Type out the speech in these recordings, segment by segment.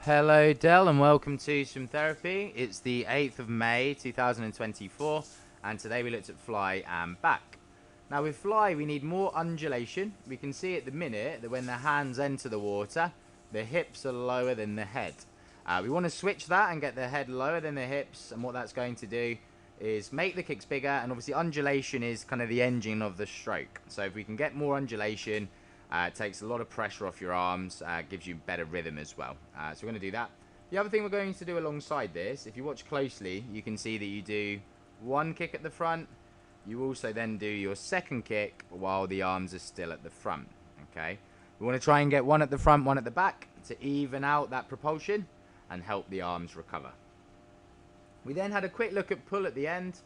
Hello Del and welcome to SwimTherapy. It's the 8th of May 2024 and today we looked at fly and back. Now with fly we need more undulation. We can see at the minute that when the hands enter the water the hips are lower than the head. We want to switch that and get the head lower than the hips, and what that's going to do is make the kicks bigger, and obviously undulation is kind of the engine of the stroke. So if we can get more undulation, it takes a lot of pressure off your arms, gives you better rhythm as well. So we're going to do that. The other thing we're going to do alongside this, if you watch closely, you can see that you do one kick at the front. You also then do your second kick while the arms are still at the front. Okay. We want to try and get one at the front, one at the back to even out that propulsion and help the arms recover. We then had a quick look at pull at the end.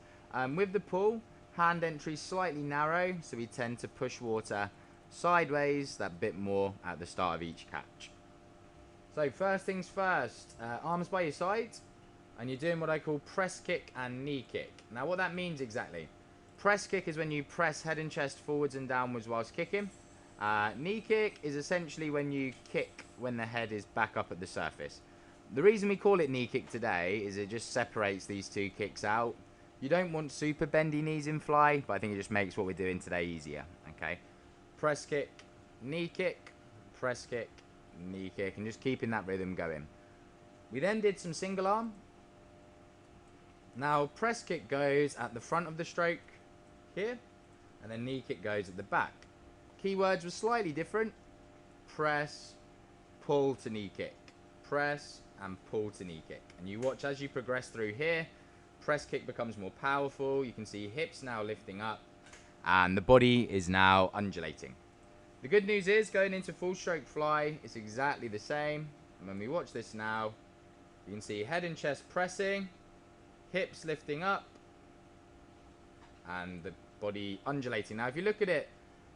With the pull, hand entry slightly narrow, so we tend to push water sideways that bit more at the start of each catch. So first things first, arms by your sides, and you're doing what I call press kick and knee kick. Now what that means exactly, press kick is when you press head and chest forwards and downwards whilst kicking. Knee kick is essentially when you kick when the head is back up at the surface. The reason we call it knee kick today is it just separates these two kicks out. You don't want super bendy knees in fly, but I think it just makes what we're doing today easier. Okay. Press kick, knee kick, press kick, knee kick, and just keeping that rhythm going. We then did some single arm. Now press kick goes at the front of the stroke here, and then knee kick goes at the back. Keywords were slightly different. Press, pull to knee kick. Press and pull to knee kick. And you watch as you progress through here, press kick becomes more powerful. You can see hips now lifting up, and the body is now undulating. The good news is going into full stroke fly, it's exactly the same. And when we watch this now, you can see head and chest pressing, hips lifting up, and the body undulating. Now if you look at it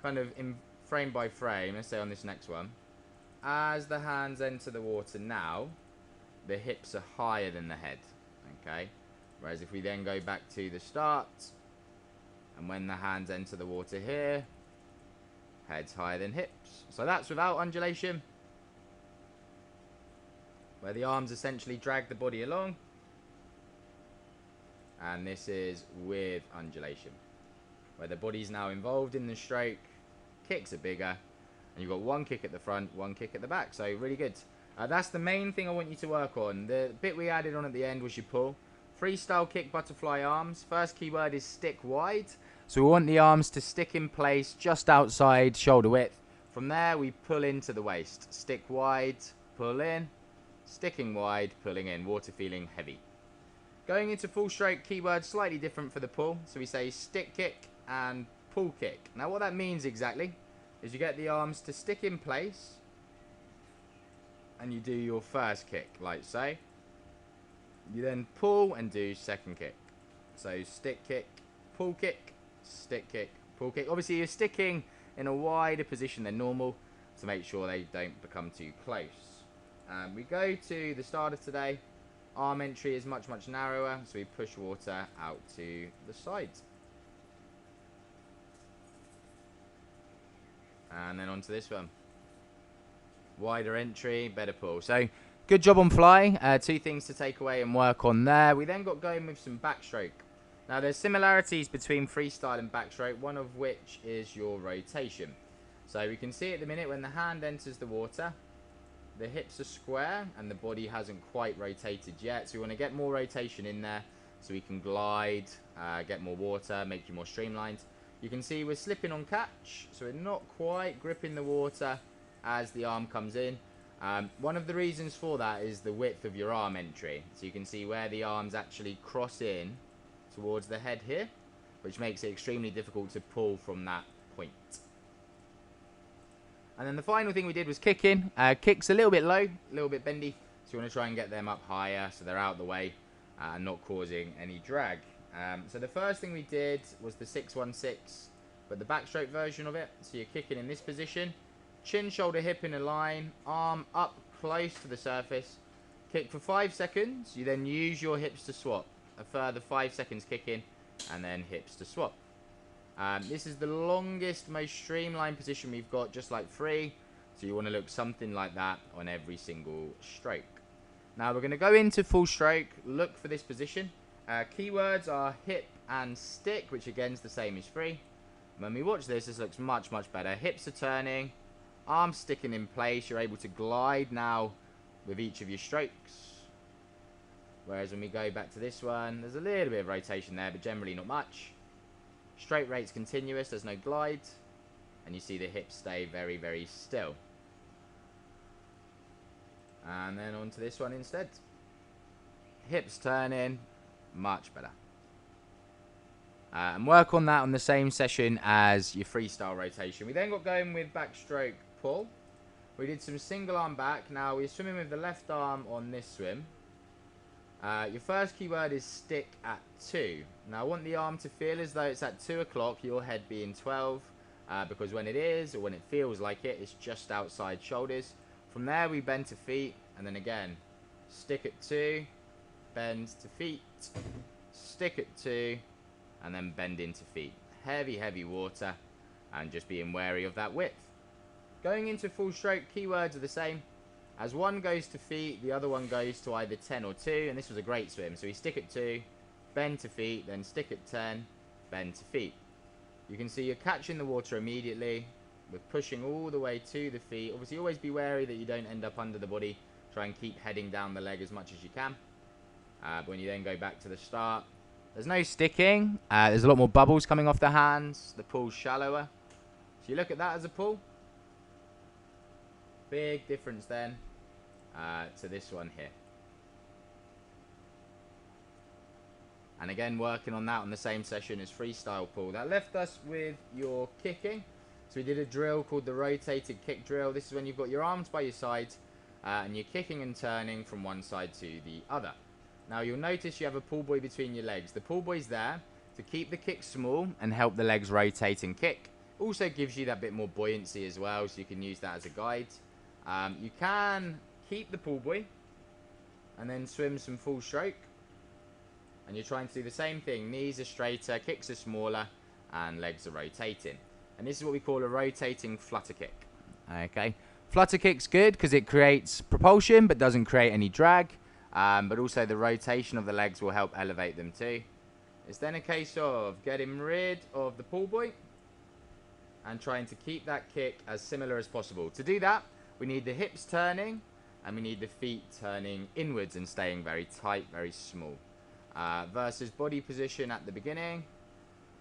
kind of in frame by frame, let's say on this next one, as the hands enter the water now, the hips are higher than the head. Okay, whereas if we then go back to the start, and when the hands enter the water here, head's higher than hips. So that's without undulation, where the arms essentially drag the body along. And this is with undulation, where the body's now involved in the stroke, kicks are bigger, and you've got one kick at the front, one kick at the back. So really good. That's the main thing I want you to work on. The bit we added on at the end was your pull. Freestyle kick butterfly arms. First keyword is stick wide. So we want the arms to stick in place just outside shoulder width. From there we pull into the waist. Stick wide, pull in, sticking wide, pulling in. Water feeling heavy. Going into full stroke, keyword slightly different for the pull. So we say stick kick and pull kick. Now what that means exactly is you get the arms to stick in place and you do your first kick like so. You then pull and do second kick. So stick kick, pull kick, stick kick, pull kick. Obviously you're sticking in a wider position than normal to make sure they don't become too close. We go to the start of today. Arm entry is much narrower, so we push water out to the sides. And then onto this one. Wider entry, better pull. So good job on fly. Two things to take away and work on there. We then got going with some backstroke. Now there's similarities between freestyle and backstroke, one of which is your rotation. So we can see at the minute when the hand enters the water, the hips are square and the body hasn't quite rotated yet. So we want to get more rotation in there so we can glide, get more water, make you more streamlined. You can see we're slipping on catch, so we're not quite gripping the water as the arm comes in. One of the reasons for that is the width of your arm entry. So you can see where the arms actually cross in towards the head here, which makes it extremely difficult to pull from that point. And then the final thing we did was kicking. Kicks a little bit low, a little bit bendy, so you want to try and get them up higher so they're out of the way and not causing any drag. So the first thing we did was the 6-1-6, but the backstroke version of it. So you're kicking in this position, chin, shoulder, hip in a line, arm up close to the surface. Kick for 5 seconds. You then use your hips to swap. A further 5 seconds kicking, and then hips to swap. This is the longest, most streamlined position we've got, just like free. So you want to look something like that on every single stroke. Now we're going to go into full stroke, look for this position. Keywords are hip and stick, which again is the same as free. When we watch this, this looks much, much better. Hips are turning, arms sticking in place. You're able to glide now with each of your strokes. Whereas when we go back to this one, there's a little bit of rotation there, but generally not much. Stroke rate's continuous, there's no glide. And you see the hips stay very, very still. And then onto this one instead. Hips turning, much better. And work on that on the same session as your freestyle rotation. We then got going with backstroke pull. We did some single arm back. Now we're swimming with the left arm on this swim. Your first keyword is stick at 2. Now I want the arm to feel as though it's at 2 o'clock, your head being 12. Because when it is, or when it feels like it, it's just outside shoulders. From there we bend to feet, and then again, stick at 2, bend to feet, stick at 2, and then bend into feet. Heavy, heavy water, and just being wary of that width. Going into full stroke, keywords are the same. As one goes to feet, the other one goes to either 10 or 2, and this was a great swim. So we stick at 2, bend to feet, then stick at 10, bend to feet. You can see you're catching the water immediately with pushing all the way to the feet. Obviously, always be wary that you don't end up under the body. Try and keep heading down the leg as much as you can. But when you then go back to the start, there's no sticking. There's a lot more bubbles coming off the hands. The pool's shallower. So you look at that as a pool. Big difference then to this one here. And again, working on that on the same session as freestyle pull. That left us with your kicking. So we did a drill called the rotated kick drill. This is when you've got your arms by your sides and you're kicking and turning from one side to the other. Now you'll notice you have a pull buoy between your legs. The pull buoy's there to keep the kick small and help the legs rotate and kick. Also gives you that bit more buoyancy as well, so you can use that as a guide. You can keep the pull buoy and then swim some full stroke. And you're trying to do the same thing. Knees are straighter, kicks are smaller, and legs are rotating. And this is what we call a rotating flutter kick. Okay, flutter kick's good because it creates propulsion but doesn't create any drag. But also the rotation of the legs will help elevate them too. It's then a case of getting rid of the pull buoy and trying to keep that kick as similar as possible. To do that, we need the hips turning and we need the feet turning inwards and staying very tight, very small. Versus body position at the beginning,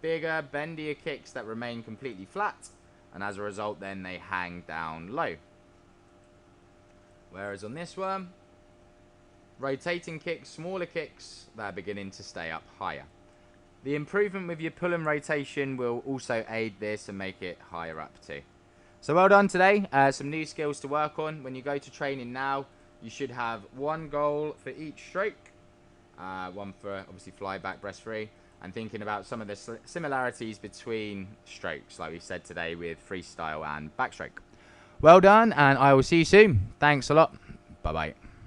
bigger, bendier kicks that remain completely flat, and as a result then they hang down low. Whereas on this one, rotating kicks, smaller kicks that are beginning to stay up higher. The improvement with your pull and rotation will also aid this and make it higher up too. So well done today. Some new skills to work on. When you go to training now, you should have one goal for each stroke. One for obviously fly back, breast free, and thinking about some of the similarities between strokes, like we said today with freestyle and backstroke. Well done, and I will see you soon. Thanks a lot. Bye bye.